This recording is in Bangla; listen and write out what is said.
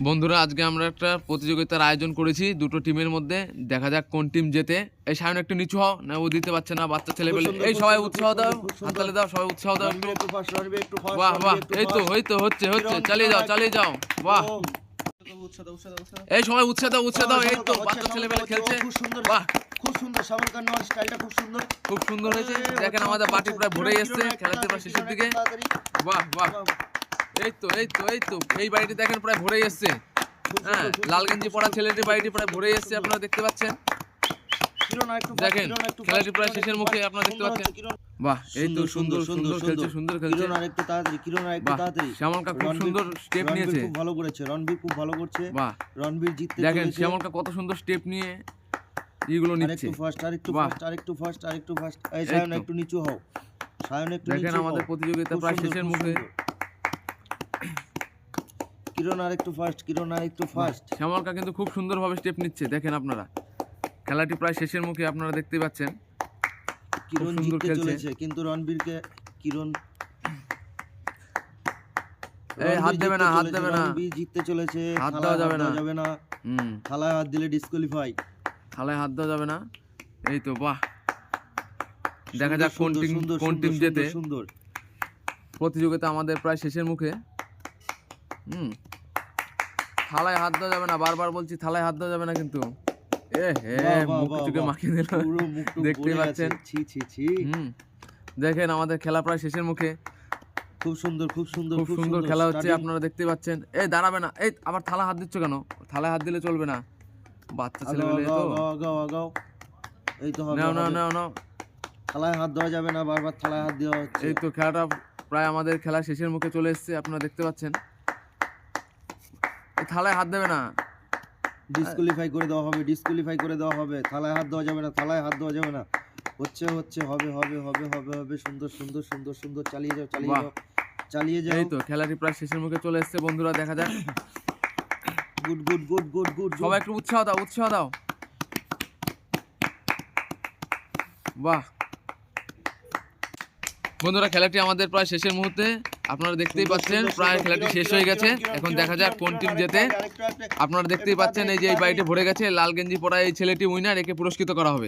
বন্ধুরা, আজকে আমরা একটা প্রতিযোগিতার আয়োজন করেছি দুটো টিমের মধ্যে। দেখা যাক কোন টিম জেতে। এই সায়ন একটু নিচু হও, না ও দিতে পারছে না, বাচ্চা ছেলে পেলে। এই সবাই উৎসাহ দাও, হাততালি দাও, সবাই উৎসাহ দাও একটু। বাহ বাহ, এই তো হচ্ছে চালিয়ে যাও চালিয়ে যাও। বাহ, এই সবাই উৎসাহ দাও উৎসাহ দাও। এই তো বাচ্চা ছেলে পেলে খেলছে। বাহ, খুব সুন্দর, সামরকার নেওয়ার স্টাইলটা খুব সুন্দর হয়েছে। দেখেন আমাদের বাটি প্রায় ভরে এসছে, খেলাতে প্রায় শেষের দিকে। বাহ বাহ, এই তো এই বাড়িটি দেখেন প্রায় ভরে এসছে। হ্যাঁ, লাল গেঞ্জি পরা ছেলেটির বাড়িটি প্রায় ভরে এসছে, আপনারা দেখতে পাচ্ছেন। দেখেন খেলাটি প্রায় শেষের মুখে, আপনারা দেখতে পাচ্ছেন। বাহ, এই তো সুন্দর খেলছে। আরেকটু তাড়াতাড়ি, কিরণ আরেকটু তাড়াতাড়ি। শ্যামলকা খুব সুন্দর স্টেপ নিয়েছে। খুব ভালো করেছে, রণবীর খুব ভালো করছে। বাহ, রণবীর জিততে দেখেন চলেছে। শ্যামলকা কত সুন্দর স্টেপ নিয়ে এইগুলো নিচ্ছে। আরেকটু ফাস্ট। এই সায়ন একটু নিচু হও, সায়ন একটু নিচু হও। দেখেন আমাদের প্রতিযোগিতা প্রায় শেষের মুখে। কিরণ আরেকটু ফাস্ট। শ্যামলকা কিন্তু খুব সুন্দরভাবে স্টেপ নিচ্ছে, দেখেন আপনারা। খেলাটি প্রায় শেষের মুখে, আপনারা দেখতেই পাচ্ছেন। কিরণ জিততে চলেছে, কিন্তু রণবীরকে কিরণ হাত দেবে না। রণবীর জিততে চলেছে, হাত দেওয়া যাবে না। থালায় হাত দিলে ডিসকোয়ালিফাই। থালায় হাত দেওয়া যাবে না। এই তো, বাহ, দেখা যাক কোন টিম জেতে। সুন্দর প্রতিযোগিতা আমাদের প্রায় শেষের মুখে। থালায় হাত দেওয়া যাবে না, বারবার বলছি থালায় হাত দেওয়া যাবে না কিন্তু। মুখ চোখে মাখিয়ে দিল, দেখতেই পাচ্ছেন। দেখেন আমাদের খেলা প্রায় শেষের মুখে। খুব সুন্দর খেলা হচ্ছে, আপনারা দেখতেই পাচ্ছেন। এই দাঁড়াবে না, এই আবার থালা হাত দিচ্ছ কেন? থালায় হাত দিলে চলবে না, বাচ্চা ছেলে পেলে তো। এই তো নাও। থালায় হাত দেওয়া যাবে না, বারবার থালায় হাত দেওয়া হচ্ছে। এই তো খেলাটা প্রায় আমাদের খেলা শেষের মুখে চলে এসেছে, আপনারা দেখতে পাচ্ছেন। থালায় হাত দেবে না, ডিসকোয়ালিফাই করে দেওয়া হবে। থালায় হাত দেওয়া যাবে না। হচ্ছে হবে। সুন্দর। চালিয়ে যাও। এই তো খেলাটি প্রায় শেষের মুখে চলে এসেছে বন্ধুরা, দেখা যাক। গুড। সবাই একটু উৎসাহ দাও। বাহ বন্ধুরা, খেলাটি আমাদের প্রায় শেষের মুহূর্তে, আপনারা দেখতেই পাচ্ছেন। প্রায় খেলাটি শেষ হয়ে গেছে। এখন দেখা যাক কোন টিম জেতে। আপনারা দেখতেই পাচ্ছেন, এই যে এই বাড়িটি ভরে গেছে। লাল গেঞ্জি পরা এই ছেলেটি উইনার, একে পুরস্কৃত করা হবে।